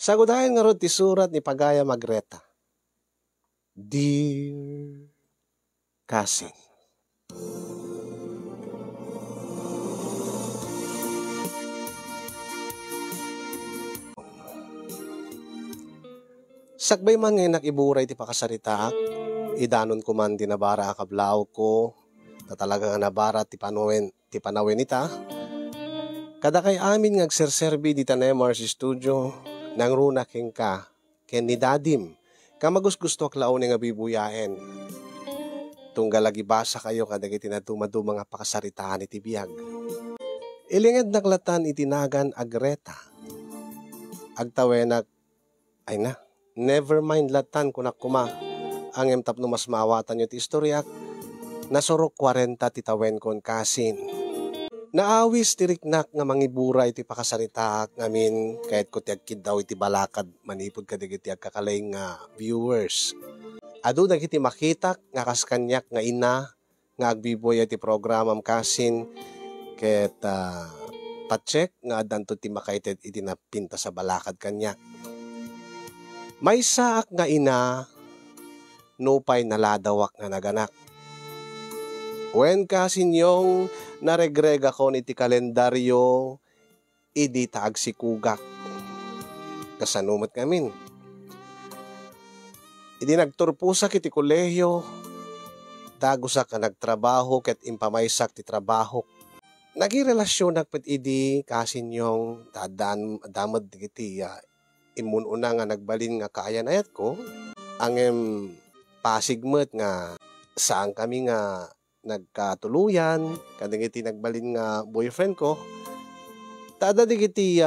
Sagudayan nga ron ti surat ni Pagaya Magreta. Dear Cousin. Sakbay man ngayon nakiburay ti pakasaritaak, idanon ko man dinabara akablaw ko, na talagang nabara ti panawin ita. Kada kay amin ngagserserbi di tanemar si studio, nang runa king ka, ken ni dadim, kamagusgusto ak laon nga bibuyaen. Tunggal lagi basa kayo kadag itinadumadu mga pakasaritaan iti biyag. Ilingad naklatan itinagan agreta. Agtawenak, ay na, never mind latan kunak kuma, ang emtap no mas maawatan nyo ti istoryak, nasurok 40 titawen kon kasin. Naawis tiriknak nga mangibura iti pakasaritaak ngamin kahit ko tiagkid daw iti balakad manipod kadig iti agkakalay nga viewers. Adu dagiti makitak nga kaskanyak nga ina nga agbiboy iti programam kasin ket pacheck nga adanto ti makaited iti napinta sa balakad kanyak. May saak nga ina nupay naladawak nga naganak. Wen kasin yung naregrega ko iti kalendaryo idi taag sikugak. Kasanumat kamin. Idi nagturpusak iti kolehiyo, dagusak ka nagtrabaho ket impamaysak ti trabaho. Nagirelasyon nakpet idi kasin yung damad iti imununa nga nagbalin nga kaayan ayat ko. Angem pasigmet nga saan kami nga nagkatuluyan, kadang iti nagbalin nga boyfriend ko. Tada digiti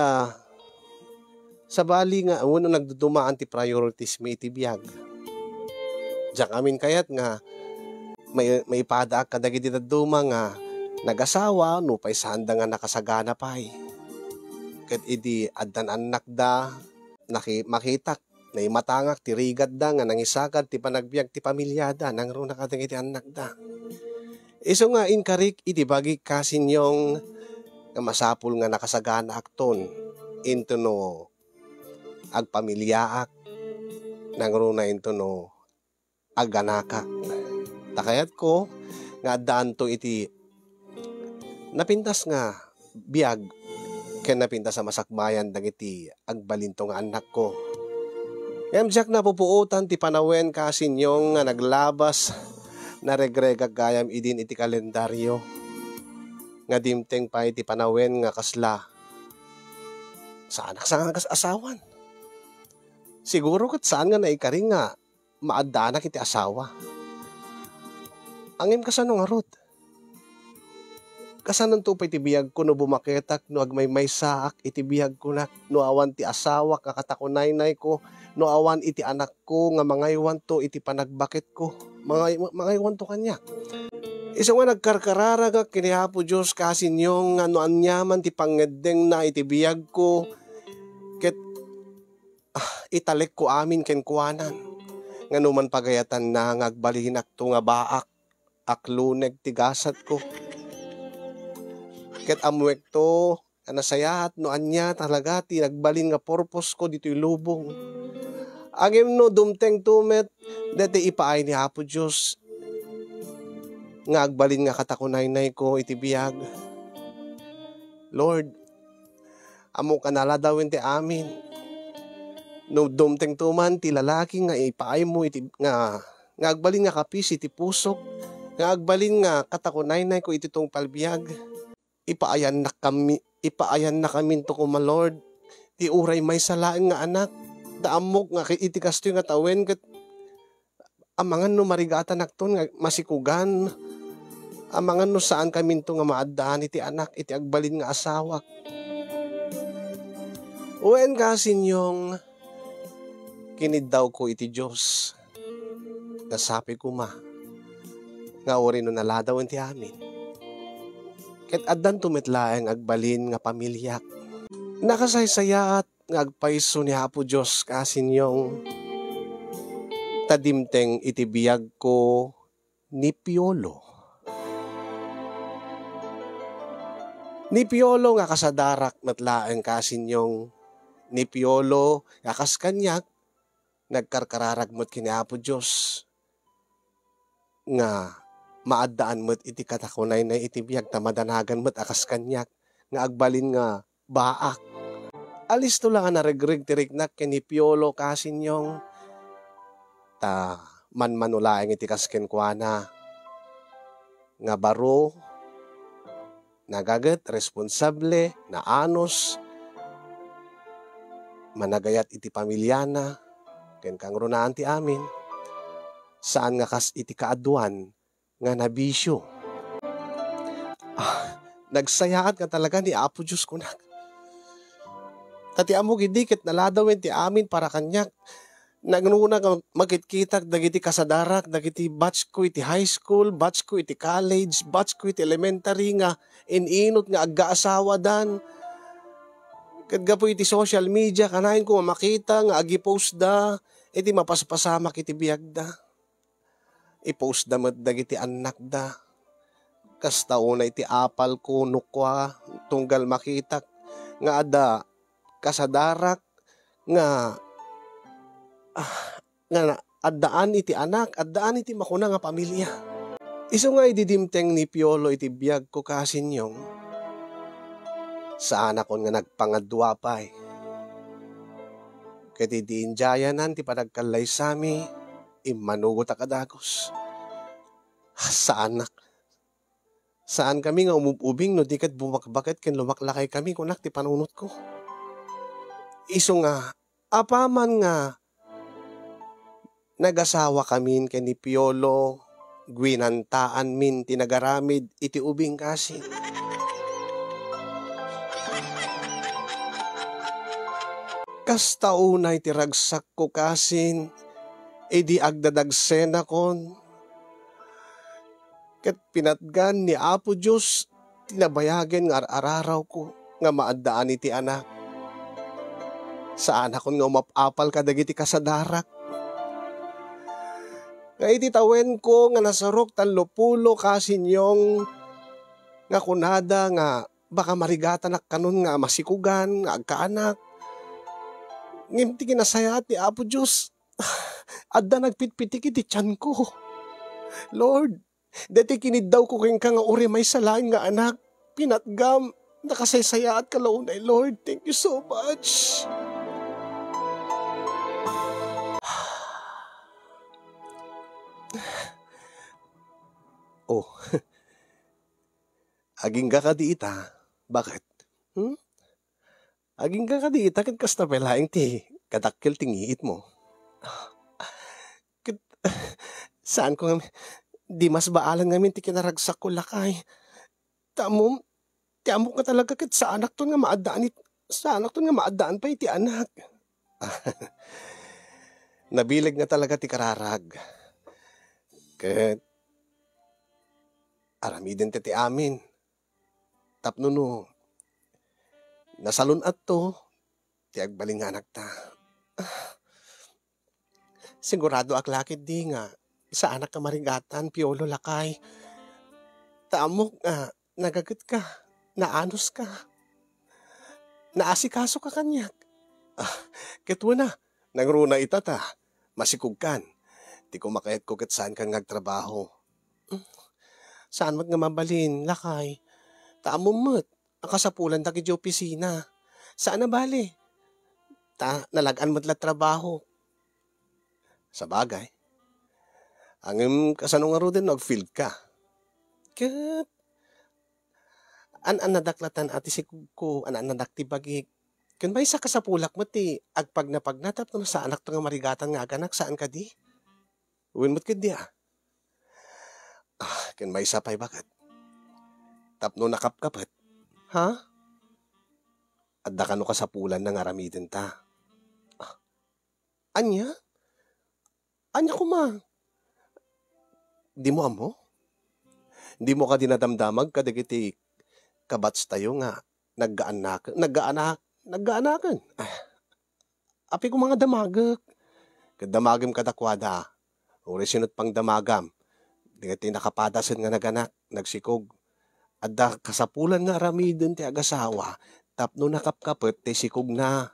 sa bali nga uno nagdudumaan ti priorities mi iti biyag. Diyak amin kayat nga may padaak kadag iti daduma nga nagasawa no pay sanda nga nakasagana pay. Ket idi addan anak da makitak na matangak ti rigad da nga nangisagad ti panagbiag ti pamilyada nang ro nakadag iti anak da. Iso nga inkarik iti bagi kasin yung nga masapul nga nakasagana akton into no agpamilyaak nang ro na into no aganaka. Takayat ko nga daan to iti napintas nga biyag ken napintas sa masakbayan dagiti agbalinto nga anak ko. Emjak na pupuutan ti panawen kasin yung nga naglabas na regrega gayam idin iti kalendaryo. Nga dimteng pa iti panawen nga kasla. Saan nga asawan? Siguro kat saan nga naikaring nga maadanak iti asawa. Angim kasano nga rod? Kasanan to pa iti biyag ko no bumaketak no agmay saak iti biyag ko na no awan ti asawa kakatakunaynay ko no awan iti anak ko nga mangaywan to iti panagbakit ko mangaywan to kanya. Isa nga nagkarkarara ka kinihapo Diyos kasin yung ano anyaman ti pangedeng na iti biyag ko ket italik ko amin ken kuanan nga numan pagayatan na ngagbalihin akto nga baak akluneg ti gasat ko ket amuek to nasayahat no anya talaga ti nagbalin nga purpose ko dito'y lubong. Agim no dumteng tumet dete ipaay ni Apo Diyos nga agbalin nga katakunaynay ko iti biyag. Lord, amo ka naladawin ti amin. No dumteng tuman ti lalaki nga ipaay mo iti nga agbalin nga kapis iti pusok nga agbalin nga katakunaynay ko iti tong palbiyag. Ipaayan na kami to ko ma Lord. Ti uray may salaeng nga anak. Daamok nga iti kasto nga tawen ket amangan no marigatan akton nga masikugan. Amangan no saan kami to nga maadaan iti anak iti agbalin nga asawa. Uen kasin yung kiniddaw ko iti Diyos. Nasapi ko ma. Nga uri no naladaw iti amin. Ket addan tumetlaeng agbalin nga pamilyak. Nakasaysayaat nga agpaiso ni Apo Diyos kasin yung tadimteng iti biyag ko ni Piolo. Ni Piolo nga kasadarak metlaeng kasin yung ni Piolo, akas kanyak, nagkarkararagmot kini Apo Diyos, nga maadaan mo't iti katakunay na iti biyag na madanagan mo't akas kanyak, nga agbalin nga baak. Alis to lang na regreg tiriknak kini Piolo kasinyong, ta manmanulaeng iti kasken kuana, nga baro, nagaget, responsable, na anos, managayat iti pamilyana, ken kang runaan ti amin, saan nga kas iti kaaduan nga nabisyo. Nagsayaat ka talaga ni Apo Diyos ko na. Tati amo gidikit naladawin ti amin para kanyak. Nagnuna ka magkitkitak dagiti kasadarak, dagiti batch ko iti high school, batch ko iti college, batch ko iti elementary nga ininot nga agkaasawa dan. Kadga po iti social media, kanahin ko makita nga agi-post da, iti mapaspasamak iti biyag da. I-post da dagiti anak da. Kasta una iti apal ko nukwa, tunggal makita nga ada kasadarak nga addaan iti anak, addaan iti makuna nga pamilya. Iso nga ididimteng ni Piolo iti biyag ko kasinyong, sa anak kon nga nagpangadwa pa'y. Ket iti injayanan ti panagkalay sami, imanugot a kadagos. Sa anak. Saan kami nga umubing no di kat bumakbaket ken lumaklakay kami kunak ti panunot ko. Iso nga, apaman nga nagasawa kami ken ni Piolo, gwinantaan min tinagaramid iti ubing kasi. Kasta unay ti ragsak ko kasin, edi agdadagsena kon. Ket pinatgan ni Apo Diyos, tinabayagan nga araraw ko, nga maaddaan iti anak. Sa anak kon nga umapapal kadagiti kasadarak. Nga iti tawen ko nga nasarok tanlupulo kasinyong, nga kunada nga baka marigatan ak kanon nga masikugan, nga agkaanak. Ngimti kinasayat ni Apo Diyos, adda nagpitpitik iti tiyan ko. Lord, dati kiniddaw ko keng ka nga uri may salain nga anak, pinatgam, nakasaysayaat ka launay, Lord. Thank you so much. Oh, aging ka kadiita. Bakit? Aging ka kadiita kat kasta pelaing ti kadakkel tingiit mo. Saan ko nga, di mas baalan ngamin ti kinaragsak ko lakay. Tamo ka talaga kat sa anak ton nga maadaan pa iti anak. Nabilag nga talaga ti kararag. Kat aramiden ti amin. Tapno no, nasalun at to, ti agbaling nga anak ta. Sigurado aklakit di nga, sa anak ka marigatan, Piolo lakay. Taamok nga, nagagat ka, naanos ka, naasikaso ka kanyak. Ketwa na, nangruna itata, masikog kan, di ko makayat ko kat saan kang nagtrabaho. Saan mat nga mabalin, lakay, taamumot, ang kasapulan daki di opisina. Saan na bali? Nalagaan mo't la trabaho. Sa bagay, ang kasanong nga din nag-field ka. Kat, an-anadaklatan ati si ko, an-anadakti bagik. Kun ba isa ka sa pulak mo ti, agpag na pagnatap no sa anak to nga marigatan nga aganak, saan ka di? Uwin mo't ka di kun ba isa pa'y bakat? Tapno nakapkapat. Ha? Adda ka no ka sa pulan ng aramidin ta. Anya? Anya ko ma? Di mo amo? Di mo ka dinadamdamag kadagiti kabats tayo nga naggaanakan. Api ko mga damagak. Kadamagam kadakwada. Uri sinot pang damagam. Digati nakapadasan nga naganak, nagsikog. Adda kasapulan nga aramidin ti agasawa. Tapno nakapkapet ti sikog na.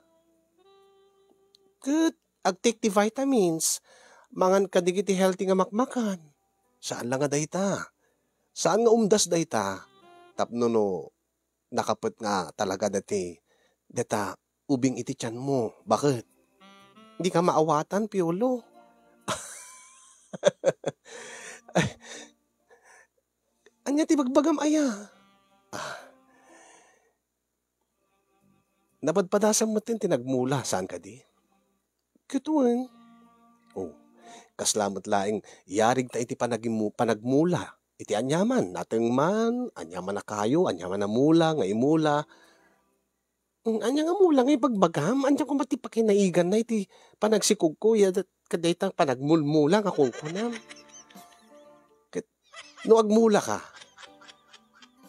Ket ag-take ti vitamins, mangan ka digiti healthy nga makmakan. Saan lang nga dayta? Saan nga umdas dayta? Tapno no, nakapet nga talaga data ubing iti tiyan mo. Bakit? Hindi ka maawatan, Piolo. Anya ti bagbagam aya. Nabadpadasan mo tin tinagmula. Saan ka di? Kituan. Oh, kaslamot laing yarig ta iti panagmula. Iti anyaman, nateng man, anyaman na kayo, anyaman na mula, nga imula. Anya nga mula, nga ibagbagam, anya ko mati pakinaigan na iti panagsikog ko, kaday tang panagmulmula nga kunkunam. No agmula ka,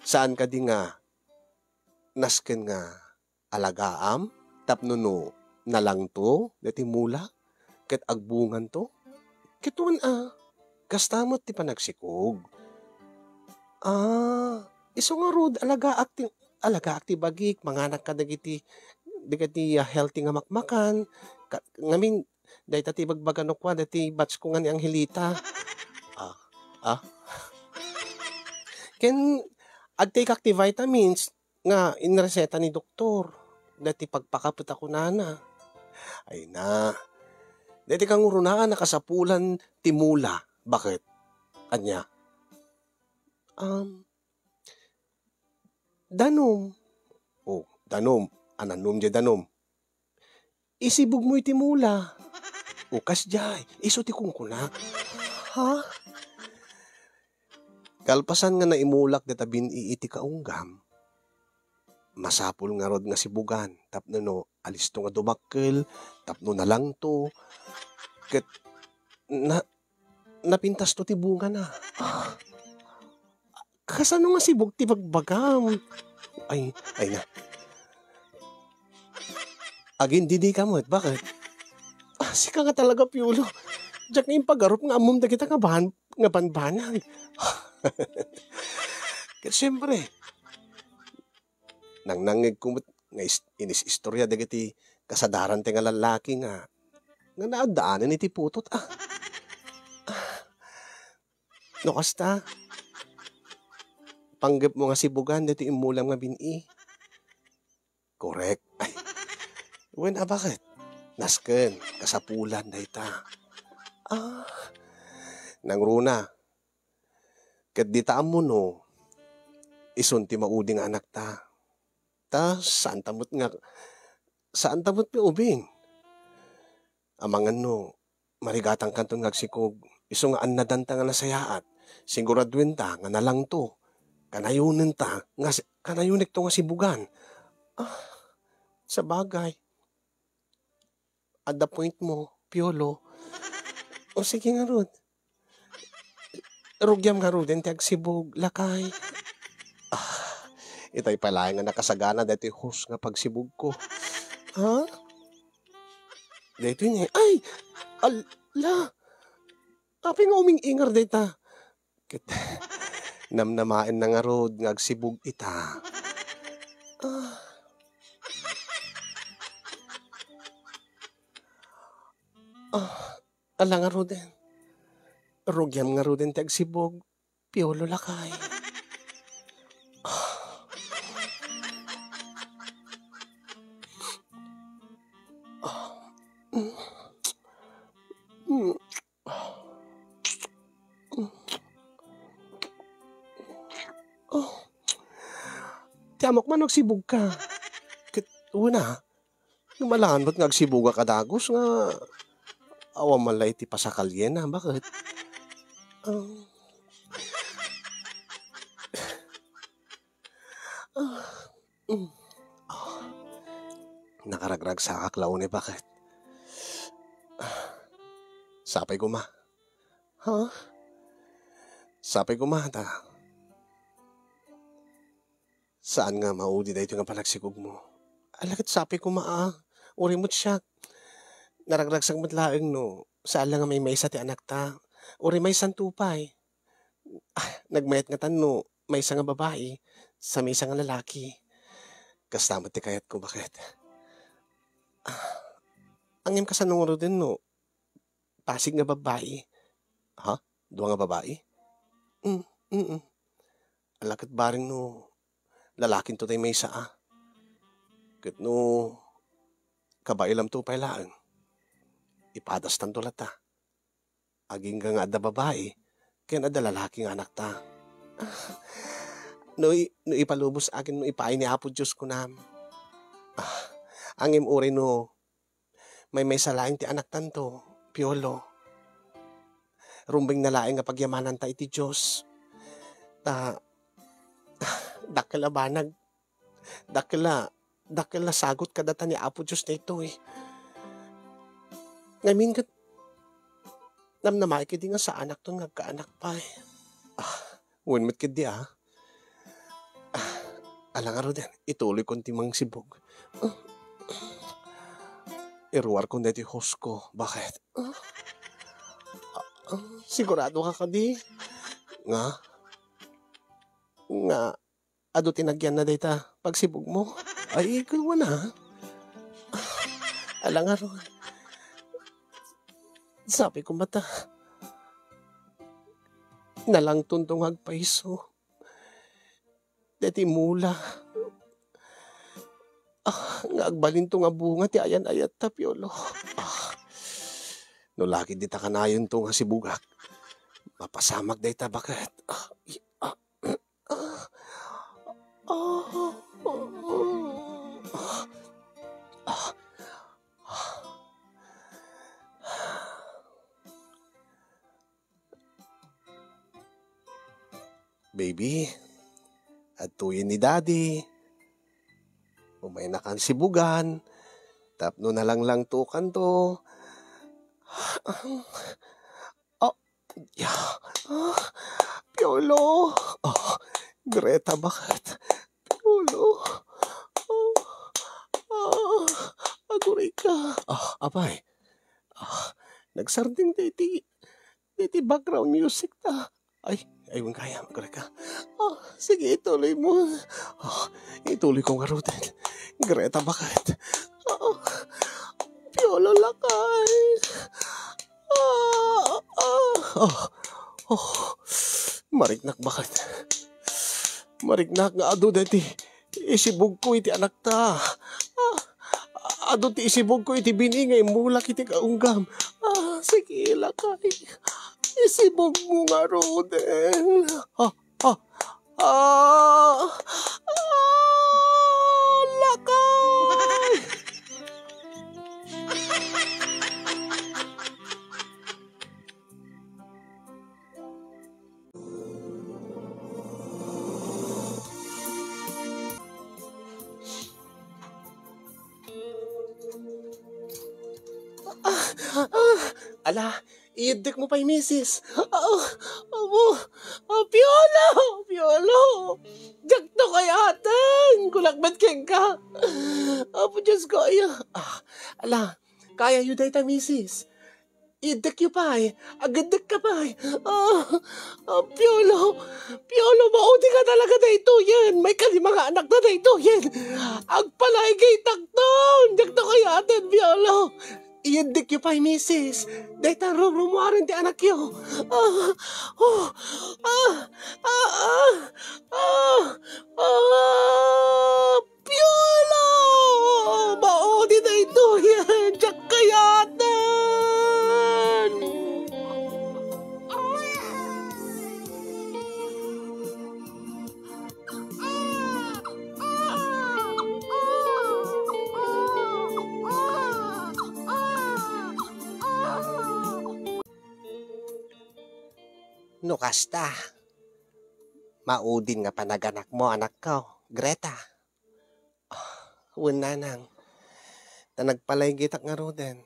saan ka di nga, nasken nga alagaam, tapno no, nalang to, dati mula, ket agbungan to, kituan kastamot ti panagsikog. Iso nga rod, alaga akti bagik, manganak ka dagiti healthy nga makmakan, ngamin, dahi tati bagbagan no kwa, dati batch ko nga ni Angelita. Ken, ag-take active vitamins, nga inreseta ni doktor, dati pagpakapit ako nana. Ay na, dati kang urunaan nakasapulan timula. Bakit? Anya? Danom. Oh, danom. Ananom di danom. Isibog mo iti mula. Ukas jay. Iso ti kungkunak. Ha? Kalpasan nga naimulak data iti kaunggam. Masapul nga rod nga sibugan. Tapno no, alisto nga dumakkel. Tapno na lang to. Ket, napintas to ti bunga na. Kasano nga sibog ti bagbagam? Ay na. Agin didi ka mo, bakit? Sika nga talaga, Piolo. Diyak nga yung pag-arup nga amom da kita nga banbanan. Kaya siyempre, nang nangig kumot, nga inis istorya da kiti kasadaran ti nga lalaki nga naadaanan iti putot. No kasta, panggap mo nga sibugan dito imulam nga bini. Correct. Ay, bakit? Nasken, kasapulan na ita. Nang runa, kat di taam mo no, ison ti mauding anak ta. Saan tamot mi ubing? Amangan no, marigatang kanton ngagsikog, iso nga annadan ta nga nasayaat, siguraduin ta nga nalang to. Kanayunin ta, kanayunik to nga sibugan. Sa bagay. At the point mo, Piolo. O sige nga rod. Rugyam nga rod, enti agsibog, lakay. Itay pala nga nakasagana dati host nga pagsibog ko. Ha? Dito niya, ay! Ala! Api nga uming ingar dita. Namnamain na nga rod, ngagsibog ita. Ala nga rod din. Rugyam nga rod din tagsibog. Piolo lakay. Tiamok man nagsibog ka. Una, lumalaan ba't nagsibog ka dagos nga awam malay ti pasakalyen na. Bakit? Nakaragrag sa kaklaw ni bakit? Sapay ko ma. Ha? Sapay ko ma ta. Saan nga maudi dahito nga panagsikog mo? Alakit sapay ko maa. Uri mo't siya. Naragragsang matlaeng no. Saan lang nga may sa ti anak ta. Uri may santupay. Nagmayat nga tanno. May isa nga babae. Sa may isa nga lalaki. Kastamat ti kayat ko bakit? Angem ka sa nungro din no, pasig nga babae. Ha? Duwa nga babae? Mm, mm. Alakit baring no, lalakin to tayo may saa. Kat no, kabailam to pailaan. Ipadas tan to lata. Aging ka nga da babae, kaya na da lalaking anak ta. No ipalubos akin no ipaay ni Apo Diyos ko nam. Angem uri no, may salaing ti anak tanto, Piolo. Rumbing na laing nga pagyamanan ta iti Diyos. Ta, dakila banag, dakila sagot kadata ni Apo Diyos na ito eh. Ngamin kat, namnamay kiti nga sa anak to nagkaanak pa eh. Unmet kiti alang aro din, ituloy kong timang sibog. Iruwar ko na iti host ko. Bakit? Sigurado ka kadi? Nga, ado tinagyan na data pagsibog mo. Ay, ikaw na. Alang aro. Sabi ko mata. Nalang tuntong agpaiso. Deti mula. Nga agbalin to nga bunga ti ayan ayat ta, Piolo. No laki di ta kanayon to nga sibugak. Mapasamag day ta bakit? Baby, at tuyin ni Daddy. Umay na kan sibugan. Tapno na lang tukan to. Piolo. Greta, bakit? Piolo. Aguray ka. Abay. Nagsarding diti background music ta. Ayun kaya, aguray ka. Sige, ituloy mo. Ituloy ko nga rutin. Greta, bakit? Piolo lakay. Mariknak bakit? Mariknak nga ado dati. Isibog ko iti anak ta. Ado ti isibog ko iti biningay mula kiti kaunggam. Sige lakay. Isibog mo nga Roden. Lakay! Ala, iidik mo pa yung misis. Piolo. Jakto kayatan. Kulakbat keng ka. Apo Diyos ko, ala, kaya yun tayo misis. Iidik yun pa eh. Agadik ka pa eh. Piolo, maudi ka talaga na ito yan. May kalimang anak na ito yan. Agpalay kay takton. Jakto kayatan, Piolo. Iindik yun pa, misis. Dahil taro rumuarin ti anak yun. Piolo! Maudi na ito yan. Diyak kayatan. No kasta, maudin nga panaganak mo anak ko, Greta. Wala nang, na nagpalay gitak nga Roden.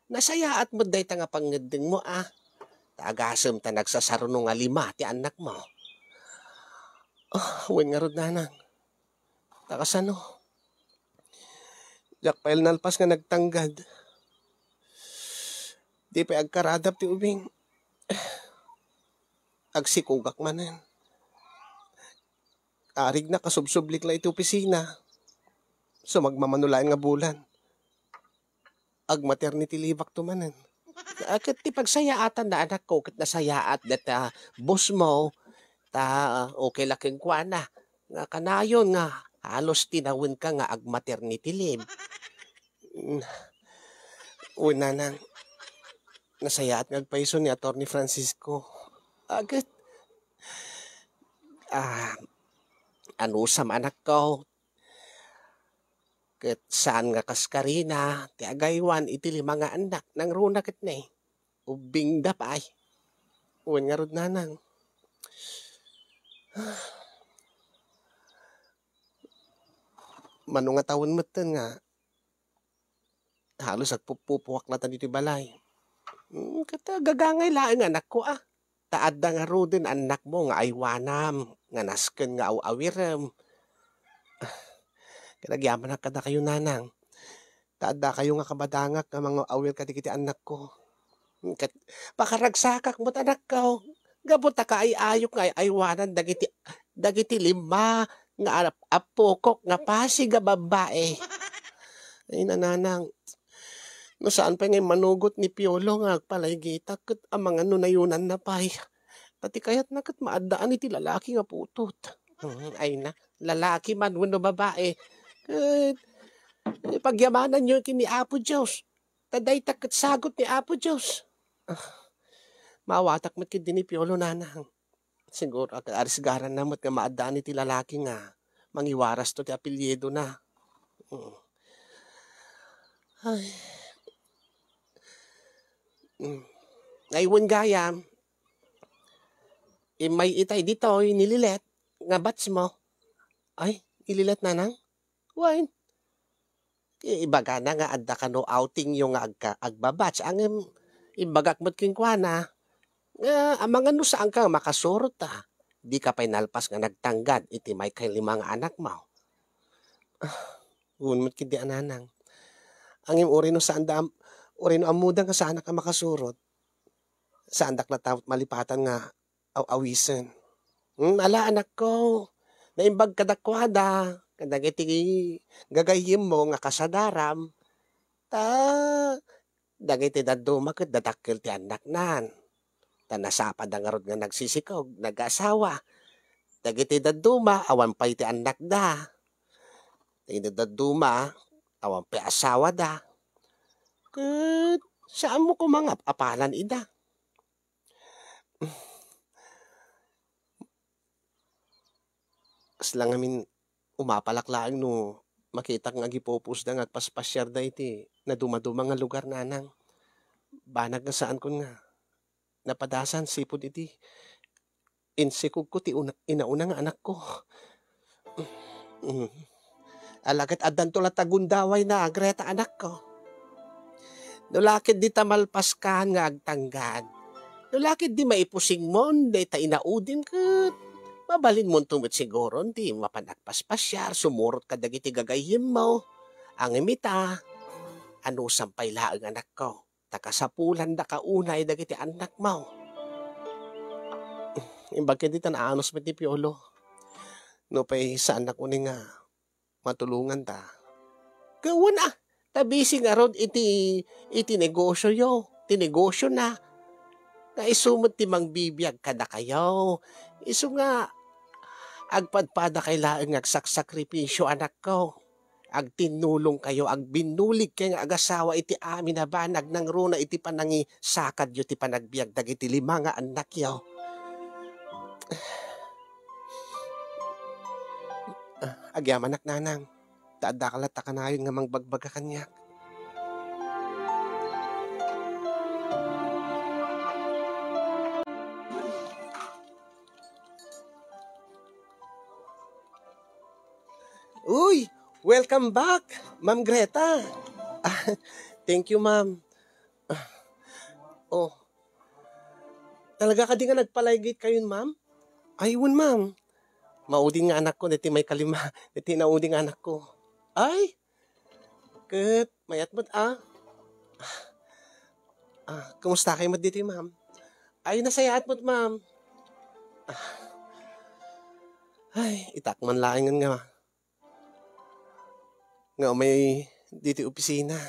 Nasayaat mo day ta nga pangeding mo Tagasem ta nagsasarunong nga 5 ti anak mo. Wen nga Rod nanang. Takasano. Jakpail nalpas nga nagtanggad. Di pa agkaradap ti ubing. Agsikugak manen. Arig na kasubsublik la iti opisina. So magmamanulayan nga bulan. ag maternity leave ak tumanen. Ket ti pagsayaatan na anak ko ket nasayaat deta boss mo okay laking kuana. Nga kanayon nga halos tinawin ka nga ag maternity leave. Mm, Una nang nasayaat nga agpaiso ni Attorney Francisco. Agad ah anusam anak ko ket saan nga kaskarina ti agaywan iti lima nga anak nang runa ket na ubing da pa ay. Uwan nga rod nanang. Mano nga tawon metten nga halos agpupupuwak na diti balay. Kata gagangay laeng anak ko Taad da nga ro din anak mo nga aywanam nga nasken nga awawirem. Kinagyaman na kada kayo nanang. Taad da kayo nga kabadangak nga mga awir kadikiti anak ko. Kat pakaragsakak mo't anak ko. Gabot ka ay ayok nga aywanan dagiti lima nga apokok nga pasig nga babae. Ay nananang. No saan pa nga manugot ni Piolo nga agpalaygita ket amang nunayunan na pay. Pati kayat na ket maadaan iti lalaki nga putot. Ay na, lalaki man wenno babae. Ket pagyamanan nyo kini Apo Diyos. Taday taket sagot ni Apo Diyos. Mawatak met kid ni Piolo nanang. Siguro arisgaran na met nga maadaan iti lalaki nga mangiwaras to ti apelyido na. Ay. Ngayon gayam, may itay dito, nililet, nga bats mo. Ay, ililet na nang? Wine. Ibaga na nga adda ka no outing yung agbabats. Ang ibagak mo't kinkwana, amang ano saan ka makasurot Di ka pa'y nalpas nga nagtanggad, iti may kay limang anak mo. Unmot kindi ananang. Ang uri no saan da, uri no amudang ka saan ka makasurot. Saan dak na malipatan nga awisen. Ala anak ko, naimbag kadakwada, kadag iti gagayim mo nga kasadaram, dagiti daduma ket dadakkel ti anak nan. Nasapad nga rod nga nagsisikog, nag-asawa. Dagiti daduma, awan pa iti anak da. Dagiti daduma, awan pa asawa da. Ket saan mo kumangap apalan ida? Kaslang amin umapalaklaang no makita nga gipopus da nga paspasyar da iti na dumaduma nga lugar nanang. Banag nga saan kun nga napadasan sipod iti insikog ko ti inauna nga anak ko. Alagad addan to latagundaway na Greta anak ko. Nulakid di tamalpas ka nga agtanggad. Nulakid di maipusing mon, di ta inaudin ket mabalin mo tumit siguro, di mapanagpaspasyar, sumurot ka dagiti gagayim mo. Ang imita, ano sampay laang anak ko. Takasapulan da kaunay dagiti anak mo. Imbag di tanaanos met ni Piolo. No pa'y sa anak ko nga matulungan ta. Gawon tabisi nga rod iti negosyo yo. Tinegosyo na. Nga isumot ti mangbibiyag kada kayo. Isu nga agpadpada kay laeng agsaksakripisyo anak ko. Agtinulong kayo, agbinulig kayo nga agasawa iti amin na banag nang runa iti panangi sakad yo ti panagbiag dagiti lima nga anak yo. Agyaman anak nanang, taadda kalat takanayon nga mangbagbaga kanya. Uy! Welcome back, Ma'am Greta. Thank you, ma'am. Oh, talaga ka di nga nagpalaygit kayo, ma'am? Ayun, ma'am. Mauding nga anak ko, niti may kalima. Niti nauding nga anak ko. Ay! Ket, mayat mo't kumusta kayo mo't dito, ma'am? Ay, nasayaat mo't, ma'am. Ay, itakman laingan nga. Nga may dito opisina.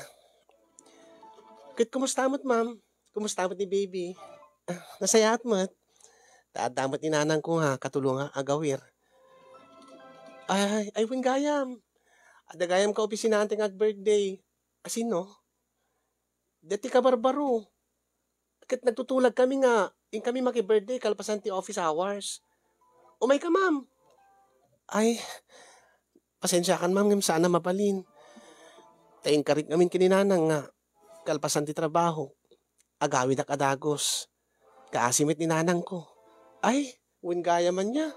Kit kumusta mo't, ma'am? Kumusta mo't ni baby? Nasayaat mo't. Daat-damot ni nanang ko nga, katulungan agawir. Ay, wen gayam. Adagayam ka opisina ante nga birthday. Asin no? Dati ka barbaro. Kat nagtutulag kami nga, in kami maki-birthday kalpasan ti office hours. Umay ka, ma'am. Ay, pasensya kan, ma'am, ngam sana mabalin. Taing karik namin kininanang nga, kalpasan ti trabaho. Agawid ak adagos. Kaasimit ni nanang ko. Ay, wen gaya man niya.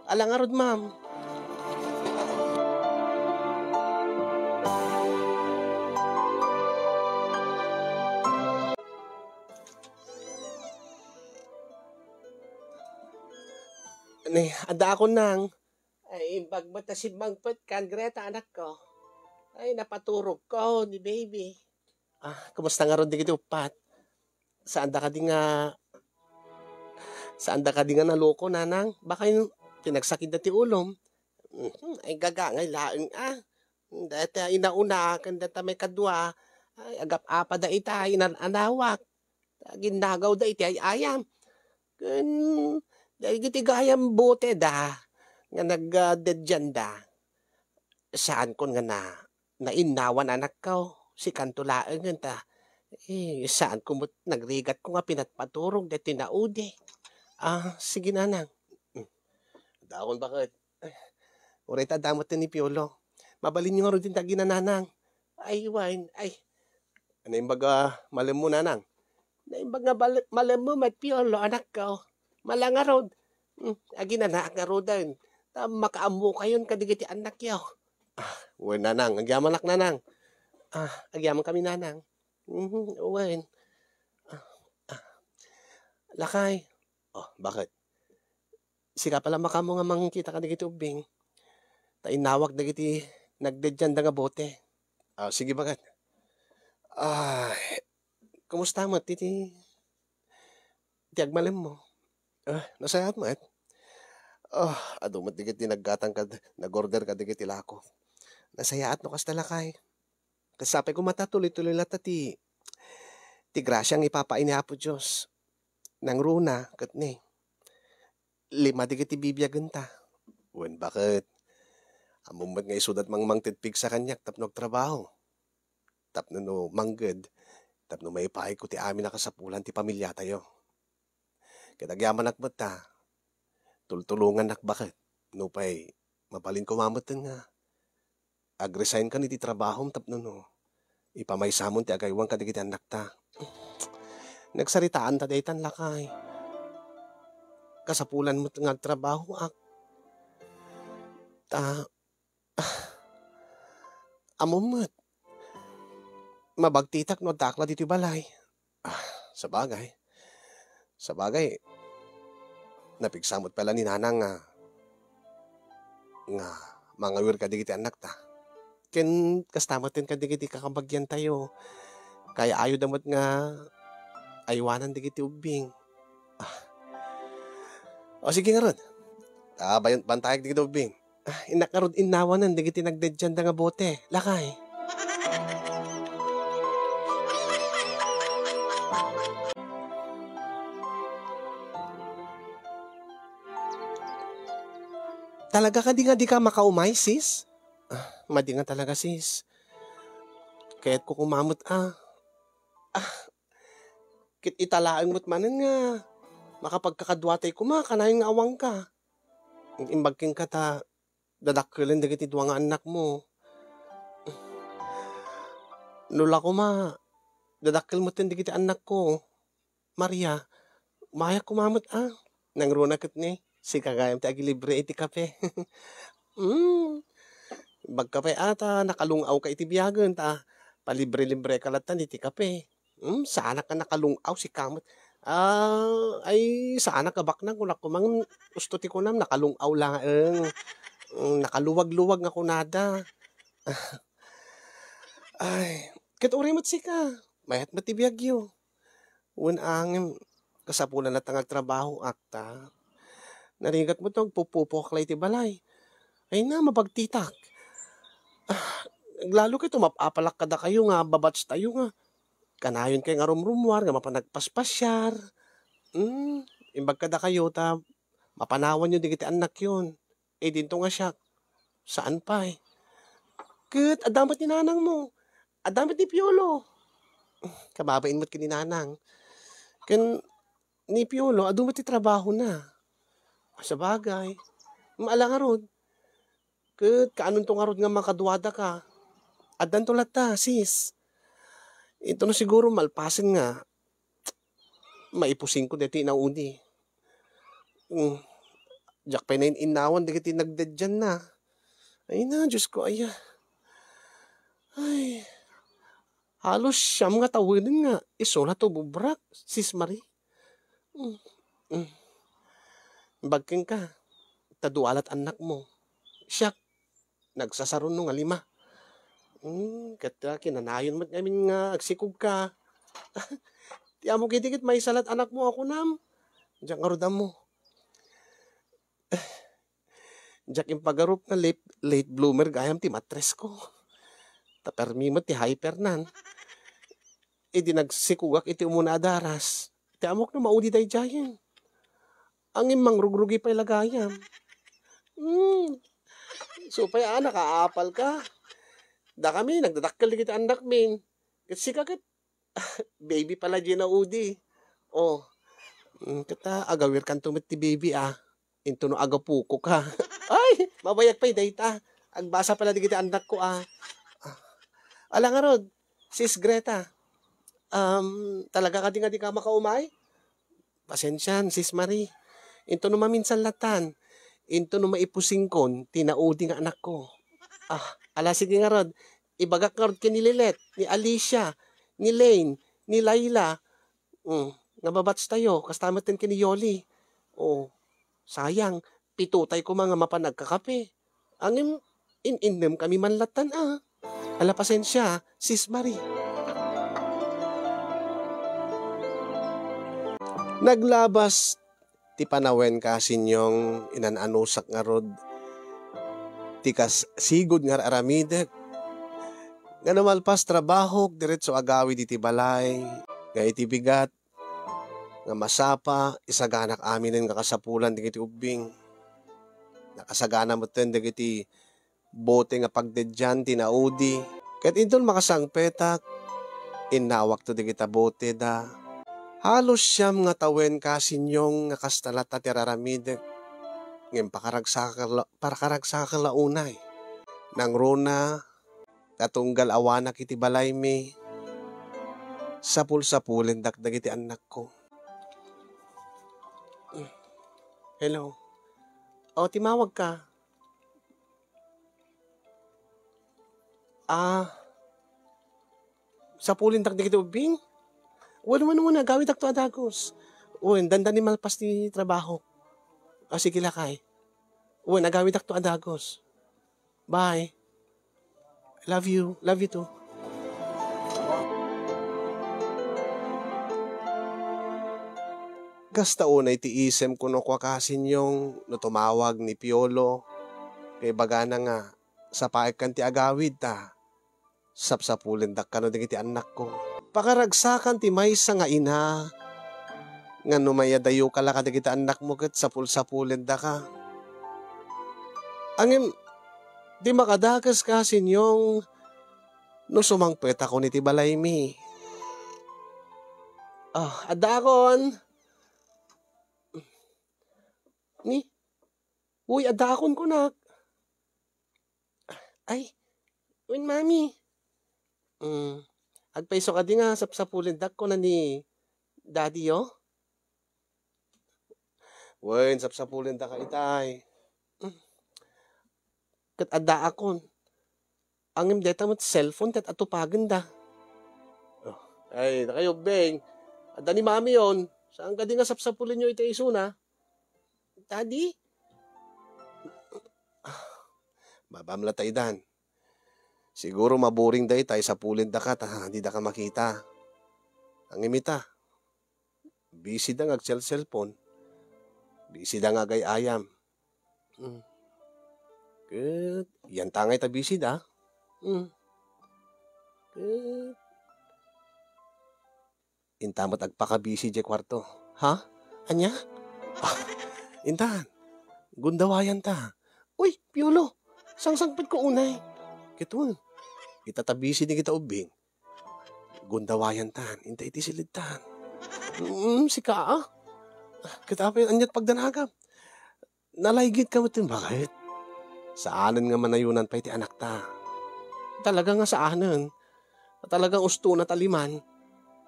Alangarod, ma'am. Ni, ada ako nang. Ay, bagmatasib magpet kan, Greta, anak ko. Ay, napaturog ko ni baby. Kumusta nga ron di kiti upat? Saan da ka di nga, saan da ka di nga naloko, nanang? Baka yung pinagsakit na ti ulom. Ay, gagangay laeng, Dati inauna, kanda ta may kadwa. Ay, agap apa da ita, inanawak. Ginagaw da iti ay ayam. Dahil iti gayam bote da. Nga nag-dedyan da. Saan kon nga na inawan anak ko. Si kantulaang nga ta. Saan ko mo nagrigat ko nga pinatpaturog da tinaudi. Sige nanang. Daon bakit? Urita damot ni Piolo. Mabalin nyo nga rin din tagi na nanang. Ay, wine. Ay. Ano yung baga malam mo nanang? Na yung baga malam mo mat Piolo anak ko. Malanga rod. Agi na nga rodan. Makaamu kayon kadigiti anak yaw. Uwan nanang. Agyaman ak nanang. Agyaman kami nanang. Uwan. Lakay. Bakit? Sika pala makamo nga mangkita kadigiti ubing. Tainawag dagiti nagdedyan da nga bote. Sige bakit? Kumusta mo? Titi agmalim mo. Nasayat mo adumat digit naggatang ka, nag-order ka digit ilako. Nasayaat no kas talakay. Kasapay ko mata tuloy-tuloy lata ti grasyang ipapain ni Apo Diyos. Nang runa, kat ni. 5 digit ibibiyagan ta. Wen bakit? Amumbat nga isudat mang titpig sa kanyak tapno trabaho. Tapno no mangged. Tapno may ipahay ko ti amin nakasapulan ti pamilya tayo. Kitagyaman akmat ta. Tultulungan nak bakit? No pa'y mapalin ko mamatan nga. Ag-resign ka ni ti trabaho tapno no. Ipamaysamon ti agaywang kadigiti anak ta. Nagsaritaan ta daytan lakay. Kasapulan mo nga trabaho ak. Amumot. Mabagtitak no dakla dito balay. Sabagay. Napigsamot pala ni nanang nga mangawir ka digiti anak ta. Ken kastamatin ka digiti kakabagyan tayo. Kaya ayo damot nga aywanan digiti ubing. Sige nga ron. Bantayag digiti ubing. Inakarod inawanan digiti nagdedyan da nga bote. Lakay. Talaga ka di ka makaumay, sis? Madi nga talaga, sis. Kaya't ko kumamot, kit italaang mo't manan nga. Makapagkakadwatay ko kanayang nga awang ka. Imbagking ka ta, dadakilin dagiti duwa nga anak mo. Nula ko dadakil mo tin dagiti anak ko. Maria, maya kumamot, nang runa kit ni. Si kagayam ti agilibre iti kape. Bagkape ata, nakalungaw ka iti biyagan ta. Palibre-libre ka latan iti kape. Sana ka nakalungaw si kamot. Ay, sana ka baknang kung nakumang gusto ti kunam, nakalungaw lang. Nakaluwag-luwag nga kunada. Ay, kituri mo't sika. Mayat matibiyagyo. Unang kasapulan na tangang trabaho akta. Narigat mo itong pupupoklay ti balay. Ay na, mapagtitak. Lalo kayo, mapapalak kada kayo nga, babats tayo nga. kanayon kay nga rumrumwar, nga mapanagpaspasyar. Imbag kada kayo, mapanawan nyo di kiti anak yun. Dinto nga siya, saan pa eh. Kat, adamat ni nanang mo. Adamat ni Piolo. Kababain mo't kininanang. Ken, ni Piolo, adumat ti trabaho na. Sa bagay. Maala nga rod. Kat, kaanon to nga rod nga makaduwada ka. Adan to lata, sis. Ito na siguro malpasin nga. Maipusing ko deti na uni. Diyak pa na inawan, di kiti nagdadyan na. Ay na, Diyos ko, ay. Halos siyam nga tawinin nga. Isola to bubrak, sis Marie. Bagking ka, tadualat anak mo. Siyak, nagsasaron nga 5. Kata kinanayon mo namin nga agsikog ka. Tiya mo kitikit may salat anak mo ako nam. Diyak nga rodam mo. Diyak yung pagarup na late bloomer gayam ti matres ko. Tapermi mo ti hyper nan. Di nagsikugak iti umuna adaras. Ti amok na maudi day jayan. Ang imang rugrugi pa'y lagayam. So pa'y nakaapal ka. Da kami, nagdadakkel di kita anak min. Kasi kakit, baby pala dyan na udi. Kata, agawir kan tumit ti baby Into no agapuko ka. Ay, mabayag pa'y data. Agbasa pala di kita anak ko Alang nga rod, sis Greta. Talaga ka di ka makaumay? Pasensyan, sis Marie. Into no maminsan latan. Into no maipusing kon, tinaudi nga anak ko. Ala sige nga rod, ibagak nga rod ka ni Lilet, ni Alicia, ni Lane, ni Laila. Nababats tayo, kastamatin ka ni Yoli. Sayang, pitutay ko mga mapanagkakape. Ang in-inem kami manlatan Ala pasensya, sis Marie. Naglabas ti panawen kasinyong inananusak nga rod. Tikas sigod nga aramidek. Nga namalpas trabaho, diretso agawi di ti balay. Nga iti bigat. Nga masapa, isaganak amin nga kasapulan di kiti ubing. Nakasagana mo ten di kiti bote nga pagdedyan tinaudi. Ket idol makasangpetak, inawak to di kita bote da. Halos siyam nga tawen kasinyong nga kastalata ti raramidek. Ngayon pakaragsaka launay. Nang rona, katunggal awanak iti balay mi. Sapul-sapulin dakdag iti anak ko. Hello. Timawag ka. Sapulin dakdag iti ubing? Wala muna, gawin dakto adagos. Dandan ni malpas ti trabaho. Sige lakay. Nagawin dakto adagos. Bye. Love you. Love you too. Gasta unay ti isem kuno kwa kasin yung no tumawag ni Piolo. Kay baga na nga, sa paik kan ti agawid sapsapulin dak kano di ti anak ko. Pakaragsakan ti maysa nga ina. Nga numayadayo ka laka di kita anak mo ket sapul-sapulin da ka. Angin, di makadakas kasin yung no sumangpet ako ni ti balay mi. Adakon. Uy, adakon ko nak. Ay, win mami. Agpaiso ka di nga sapsapulin dak ko na ni daddy Wen, sapsapulin da ka itay. Kat ada akon. Ang imdeta mo't cellphone kat atupagan da. Ay, nakayo, Beng. Ada ni mami yon. Saan ka di nga sapsapulin nyo ito isuna? Daddy? Babamla tayo dan. Siguro maboring day tayo sa pulin da ka, hindi da ka makita. Ang imita. Busy da nga cellphone. Busy da nga gayayam. Good. Yan tangay ta busy da. Good. Intamot agpakabisi di kwarto. Ha? Anya? Ah, intan, gundawayan ta. Uy, Piolo, sangsangpit ko unay. Kitun, itatabisi ni kita ubing. Gundawayan tan, inta iti silid tan. Si Kaa. Kita pa anyat pagdanagam. Nalaygit ka mo bakit? Saanan nga manayunan pa iti anak ta. Talaga nga saanan. Talagang usto na taliman.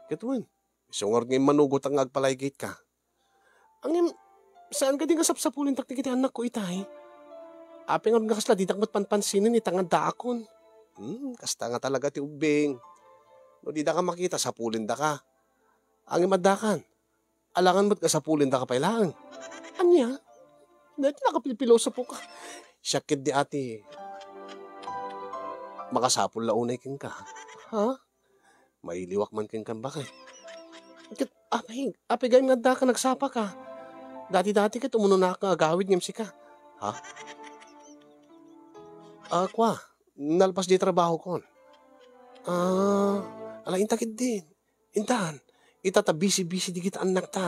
Kitun, isungor ngayon manugot ang agpalaygit ka. Ang saan ka din kasapsapulin takti kiti anak ko itay? Apeng nga kasla di takmat panpansinin itangad daakon. Kasta nga talaga ti ubing. No di da ka makita, sapulin da ka. Ang imadakan. Alangan mo't kasapulin da ka pailangan. Anya? Dahil nakapilpiloso po ka. Syakit di ati. Makasapul launay king ka. Ha? May liwak man king kan bakit? Apay gayong nga da ka nagsapa ka. Dati-dati ka tumuno na ka agawid ngem si ka. Ha? Kwa, nalpas di trabaho kon. Ala intakid din. Intahan, itatabisi-bisi di kita anak ta.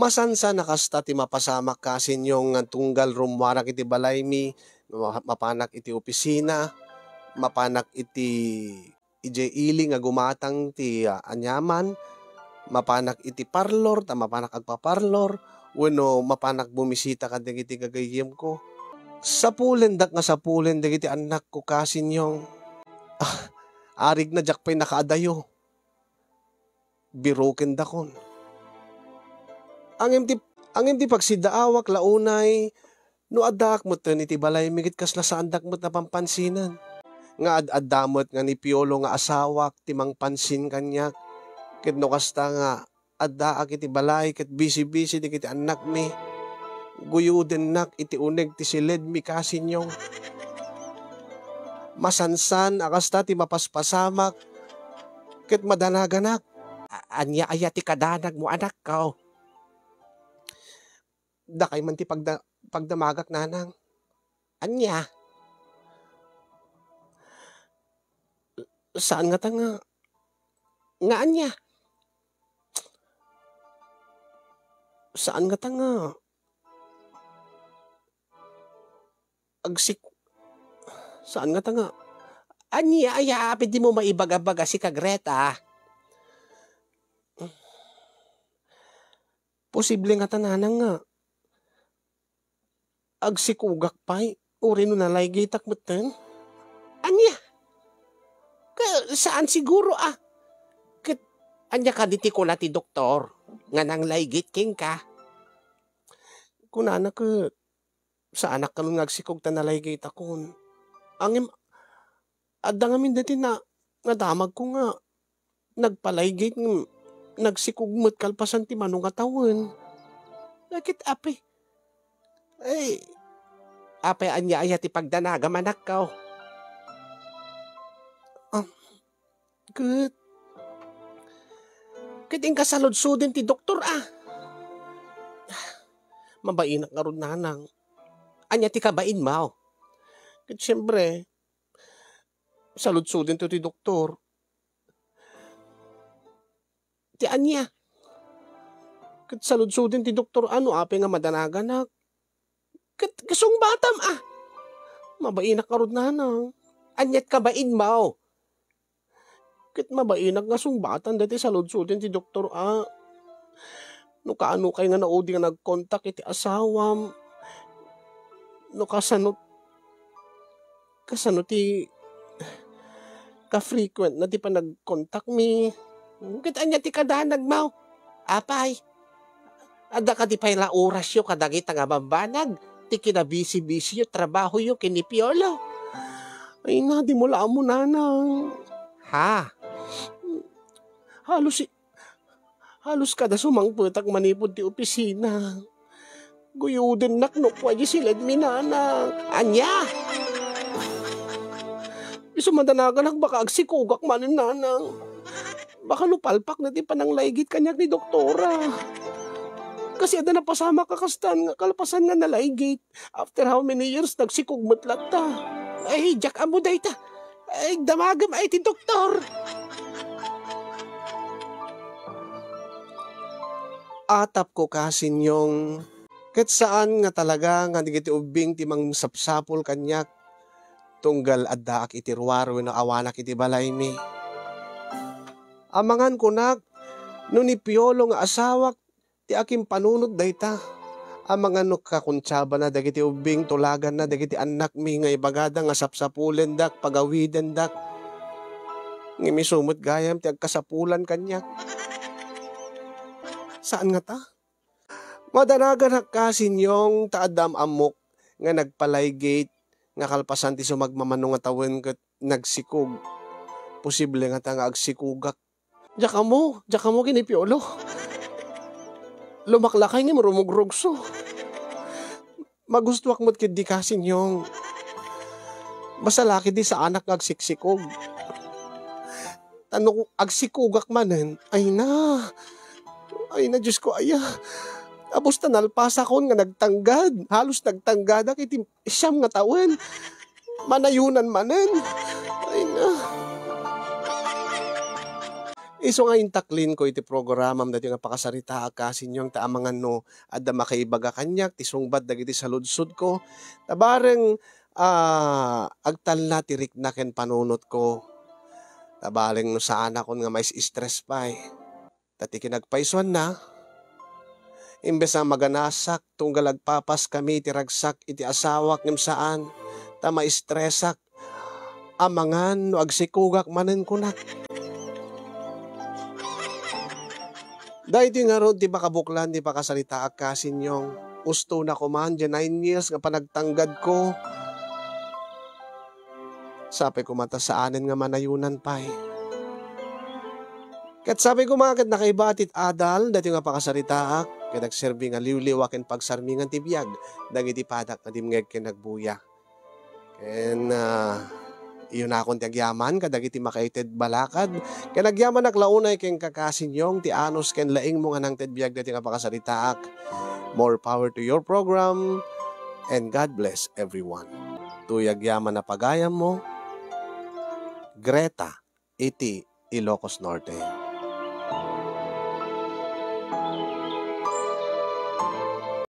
Masansa nakasta ti mapasamak kasin yung tunggal rumwarak iti balay mi, mapanak iti opisina, mapanak iti iili nga gumatang ti anyaman, mapanak iti parlor, mapanak agpaparlor, wano mapanak bumisita ka iti gagayim ko. Sapulin dak nga sapulin iti anak ko kasin yung arig na jak pa'y nakaadayo. Birukin dakon. Ang imti pagsidaawak launay, no adak mo iti balay migit kasla sa andak mo na pampansinan. Nga ad-adamot nga ni Piolo nga asawak timang pansin kanyak. Ket no kasta nga addaak iti balay ket busy-busy di kiti anak mi. Guyuden nak iti uneg ti silid mi kasinyong. Masansan akasta ti mapaspasamak ket madanaganak. Anya aya ti kadanag mo anak ka. Dakay man ti pagdamagak nanang. Anya? Saan nga ta nga? Nga anya? Saan nga ta nga? Saan nga ta nga? Anya, aya, pwede mo maibaga-baga si Kagreta. Posible nga tananang nga. Agsikugak pa'y, uri no nalaygitak mo ten. Anya? Saan siguro anya ka diti ko na ti doktor, nga nang laygit king ka. Kunana ka, sa anak ka nung nagsikog ta nalaygit akon. Adda nga min dati na, damag ko nga, nagpalaygit, nagsikugmot kalpasan ti manong katawan. Nakit ape. Ay, ape anya aya ti pagdanaga manak ka. Good. Kiting kasalod-sudin ti doktor Mabain ang karon nanang. Anya ti kabain mao. Ket siyempre, salud-sudin ti doktor. Ti anya. Ket salud-sudin ti doktor ape nga madanagan na. Ket kasong batam Mabain ang karon nanang. Anyat kabain mao. Ket mabainak nga sungbatan dati sa ludsudin ti doktor no kaano kay nga naudi nga nagkontak iti asawam no kasano ti ka-frequent na ti pa nagkontak mi ket anya ti kadanag maw apay adda ka ti payla oras yo kadagit nga bambanag ti kinabisi-bisi yo trabaho yo kini Piolo ay na di mo laam mo nanang Halos kada sumangputak manipod ti opisina. Guyuden nakno po aja silad minana. Anya? Isumandanagan baka agsikugak manin nanang. Baka lupalpak na ti pananglaygit kanyak ni doktora. Kasi ada na pasama kakastan nga kalapasan nga nalaygit. After how many years nagsikugmat latta. Ay, jak amo day ta. Ay, damagam ay ti doktor. Atap ko kasin yung ket saan nga talaga nga digiti ubing ti mang sapsapol kanyak tunggal addaak iti ruwaro no awanak iti balay mi. Amangan kunak no ni Piolo nga asawak ti aking panunod dayta. Amangan no kakuntsaba na dagiti ubing tulagan na dagiti anak mi nga ibagada nga sapsapulen dak pagawiden dak. Ngimi sumot gayam ti agkasapulan kanyak. Saan nga ta? Madanagan kasin yung taadam amok nga nagpalaygate nga kalpasan ti sumagmamano nga tawen ket nagsikog. Posible nga ta nga agsikugak. Diya ka mo kini Piolo. Lumaklakay nga marumugrugso. Magustuak mo't kid di kasin yung basta laki di sa anak nga agsiksikog. Tanong agsikugak manen, ay na, Diyos ko, Abos ta nalpasa kon nga nagtanggad. Halos nagtanggad iti siyam nga tawen. Manayunan manen. Ay na. Iso nga intaklin ko iti programam dati nga pakasarita kasin yung taamangan no adda makaibaga kanyak ti sungbat dagiti saludsod ko. Tabareng agtal na tirik na ken panunot ko. Tabareng no sa anak kon nga may stress pa Tati kinagpaisuan na. Imbes na maganasak, tunggal agpapas kami tiragsak iti asawak ngem saan, ta maistresak, amangan no agsikugak manen kunak. Dahil di nga ron, di ba kabuklan, di ba kasalita akasin yung usto na kuman, dyan 9 years nga panagtanggad ko. Sabi ko mata sa anin nga manayunan pa Kat sabi ko mga kat nakaibatit adal, dati nga pakasarita kat nagserbi nga liwliwakin pagsarmingan tibiyag, dagiti padak na dimngeg kinagbuya. And iyon akong tiagyaman, kadagiti makaited balakad, kinagyaman naklaunay ken kakasinyong, ti anos ken laing mo nga nang tedbiyag dati nga pakasarita More power to your program, and God bless everyone. Tuyagyaman na pagayam mo, Greta, iti Ilocos Norte.